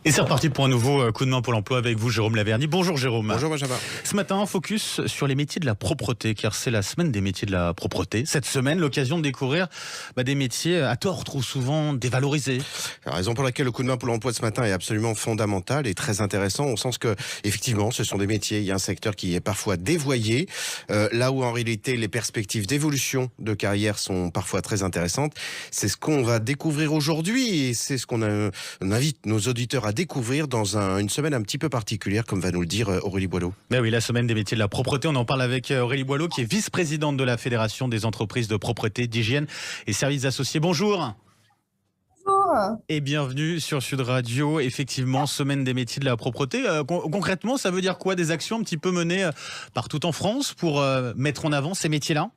Et c'est reparti pour un nouveau coup de main pour l'emploi avec vous, Jérôme Laverny. Bonjour Jérôme. Bonjour Benjamin. Ce matin, focus sur les métiers de la propreté, car c'est la semaine des métiers de la propreté. Cette semaine, l'occasion de découvrir des métiers à tort trop souvent dévalorisés. La raison pour laquelle le coup de main pour l'emploi de ce matin est absolument fondamental et très intéressant, au sens que, effectivement, ce sont des métiers, il y a un secteur qui est parfois dévoyé, là où en réalité les perspectives d'évolution de carrière sont parfois très intéressantes. C'est ce qu'on va découvrir aujourd'hui et c'est ce qu'on invite nos auditeurs à découvrir dans une semaine un petit peu particulière, comme va nous le dire Aurélie Boileau. Ben oui, la semaine des métiers de la propreté, on en parle avec Aurélie Boileau, qui est vice-présidente de la Fédération des entreprises de propreté, d'hygiène et services associés. Bonjour. Bonjour. Et bienvenue sur Sud Radio. Effectivement, semaine des métiers de la propreté. Concrètement, ça veut dire quoi? Des actions un petit peu menées partout en France pour mettre en avant ces métiers-là?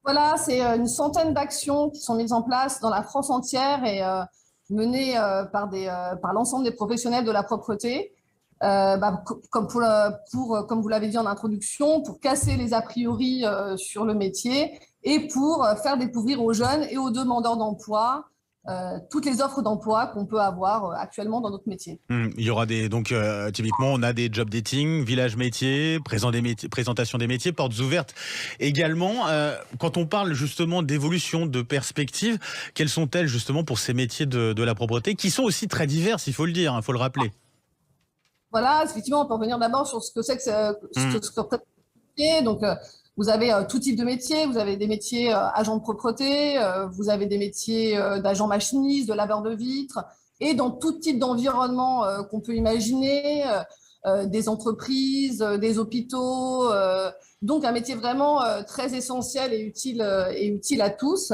Voilà, c'est une centaine d'actions qui sont mises en place dans la France entière et menées par l'ensemble des professionnels de la propreté. Comme vous l'avez dit en introduction, pour casser les a priori sur le métier et pour faire découvrir aux jeunes et aux demandeurs d'emploi toutes les offres d'emploi qu'on peut avoir actuellement dans notre métier. Il y aura typiquement, on a des job dating, village métier, présentation des métiers, portes ouvertes également. Quand on parle justement d'évolution, de perspectives, quelles sont-elles justement pour ces métiers de la propreté, qui sont aussi très divers, il faut le dire, il faut le rappeler. Voilà, effectivement, on peut revenir d'abord sur ce que c'est que ce que représente le métier. Donc, vous avez tout type de métiers. Vous avez des métiers agents de propreté, vous avez des métiers d'agents machinistes, de laveurs de vitres, et dans tout type d'environnement qu'on peut imaginer, des entreprises, des hôpitaux. Donc, un métier vraiment très essentiel et utile à tous.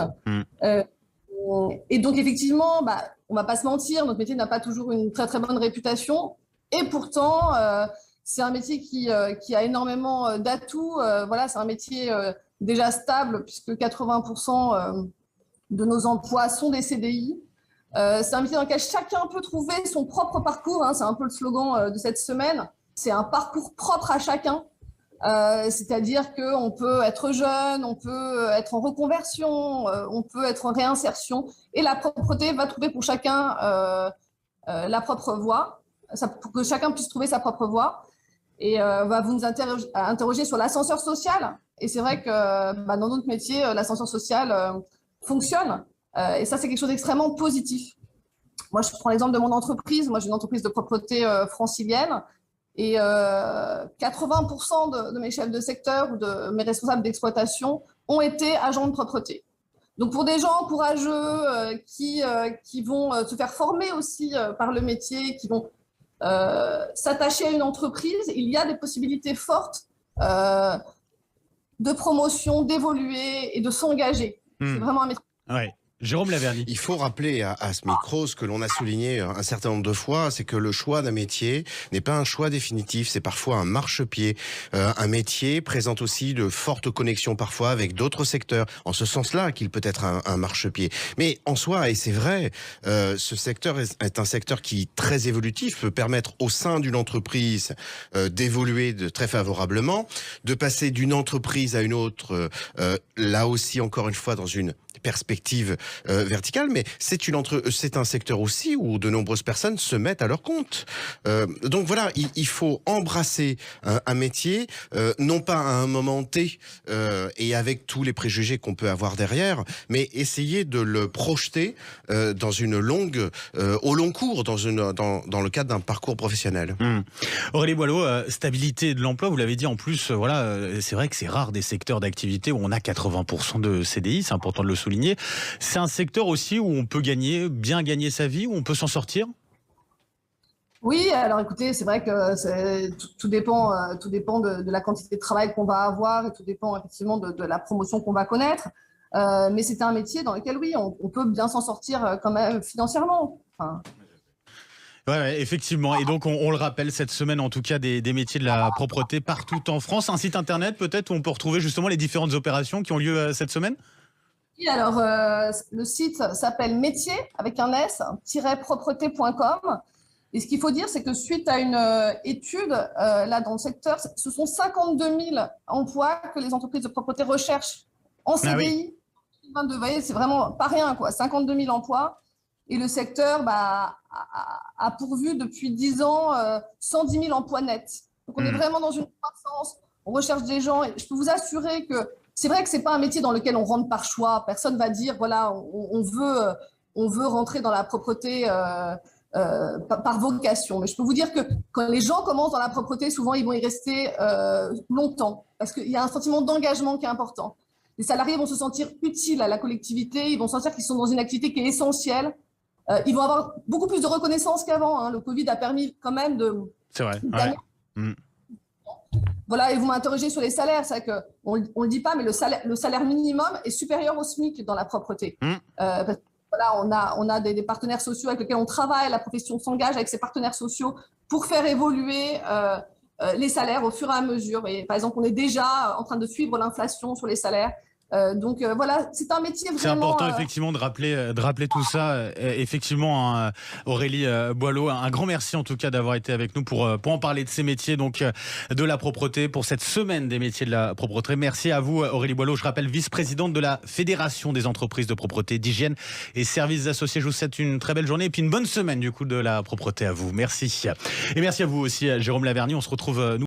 Et donc, effectivement, on va pas se mentir, notre métier n'a pas toujours une très, très bonne réputation. Et pourtant, c'est un métier qui a énormément d'atouts. Voilà, c'est un métier déjà stable puisque 80% de nos emplois sont des CDI. C'est un métier dans lequel chacun peut trouver son propre parcours. C'est un peu le slogan de cette semaine. C'est un parcours propre à chacun. C'est-à-dire qu'on peut être jeune, on peut être en reconversion, on peut être en réinsertion. Et la propreté va trouver pour chacun la propre voie. Pour que chacun puisse trouver sa propre voie. Et vous nous interroger sur l'ascenseur social. Et c'est vrai que dans notre métier, l'ascenseur social fonctionne. Et ça, c'est quelque chose d'extrêmement positif. Moi, je prends l'exemple de mon entreprise. Moi, j'ai une entreprise de propreté francilienne. Et 80% de mes chefs de secteur ou de mes responsables d'exploitation ont été agents de propreté. Donc, pour des gens courageux qui vont se faire former aussi par le métier, qui vont s'attacher à une entreprise, il y a des possibilités fortes de promotion, d'évoluer et de s'engager. C'est vraiment un métier. Ouais. Jérôme Laverny. Il faut rappeler à ce micro ce que l'on a souligné un certain nombre de fois, c'est que le choix d'un métier n'est pas un choix définitif, c'est parfois un marchepied. Un métier présente aussi de fortes connexions parfois avec d'autres secteurs, en ce sens-là qu'il peut être un marchepied. Mais en soi, et c'est vrai, ce secteur est un secteur qui, très évolutif, peut permettre au sein d'une entreprise d'évoluer très favorablement, de passer d'une entreprise à une autre, là aussi encore une fois dans une perspective verticale, mais c'est un secteur aussi où de nombreuses personnes se mettent à leur compte. Donc voilà, il faut embrasser un métier, non pas à un moment T et avec tous les préjugés qu'on peut avoir derrière, mais essayer de le projeter dans au long cours, dans le cadre d'un parcours professionnel. Aurélie Boileau, stabilité de l'emploi, vous l'avez dit en plus, c'est vrai que c'est rare des secteurs d'activité où on a 80% de CDI, c'est important de le souligner. C'est un secteur aussi où on peut bien gagner sa vie, où on peut s'en sortir? Oui, alors écoutez, c'est vrai que tout dépend de la quantité de travail qu'on va avoir et tout dépend effectivement de la promotion qu'on va connaître. Mais c'est un métier dans lequel, oui, on peut bien s'en sortir quand même financièrement. Ouais, effectivement. Et donc, on le rappelle, cette semaine, en tout cas, des métiers de la propreté partout en France. Un site internet, peut-être, où on peut retrouver justement les différentes opérations qui ont lieu cette semaine? Oui, alors, le site s'appelle métier, avec un S, -propreté.com. Et ce qu'il faut dire, c'est que suite à une étude, là, dans le secteur, ce sont 52 000 emplois que les entreprises de propreté recherchent en CDI. Ah oui. Vous voyez, c'est vraiment pas rien, quoi. 52 000 emplois. Et le secteur a pourvu depuis 10 ans 110 000 emplois nets. Donc on est vraiment dans une croissance, on recherche des gens et je peux vous assurer que c'est vrai que ce n'est pas un métier dans lequel on rentre par choix. Personne ne va dire, voilà, on veut rentrer dans la propreté par vocation. Mais je peux vous dire que quand les gens commencent dans la propreté, souvent ils vont y rester longtemps parce qu'il y a un sentiment d'engagement qui est important. Les salariés vont se sentir utiles à la collectivité, ils vont sentir qu'ils sont dans une activité qui est essentielle. Ils vont avoir beaucoup plus de reconnaissance qu'avant. Hein. Le Covid a permis quand même de... C'est vrai. Voilà, et vous m'interrogez sur les salaires. C'est vrai qu'on ne le dit pas, mais le salaire minimum est supérieur au SMIC dans la propreté. Parce que, voilà, on a des partenaires sociaux avec lesquels on travaille. La profession s'engage avec ses partenaires sociaux pour faire évoluer les salaires au fur et à mesure. Et, par exemple, on est déjà en train de suivre l'inflation sur les salaires. Donc voilà, c'est un métier vraiment... C'est important effectivement de rappeler tout ça. Effectivement, hein, Aurélie Boileau, un grand merci en tout cas d'avoir été avec nous pour en parler de ces métiers, donc de la propreté, pour cette semaine des métiers de la propreté. Merci à vous Aurélie Boileau, je rappelle vice-présidente de la Fédération des entreprises de propreté, d'hygiène et services associés. Je vous souhaite une très belle journée et puis une bonne semaine du coup de la propreté à vous. Merci. Et merci à vous aussi Jérôme Lavergne. On se retrouve nous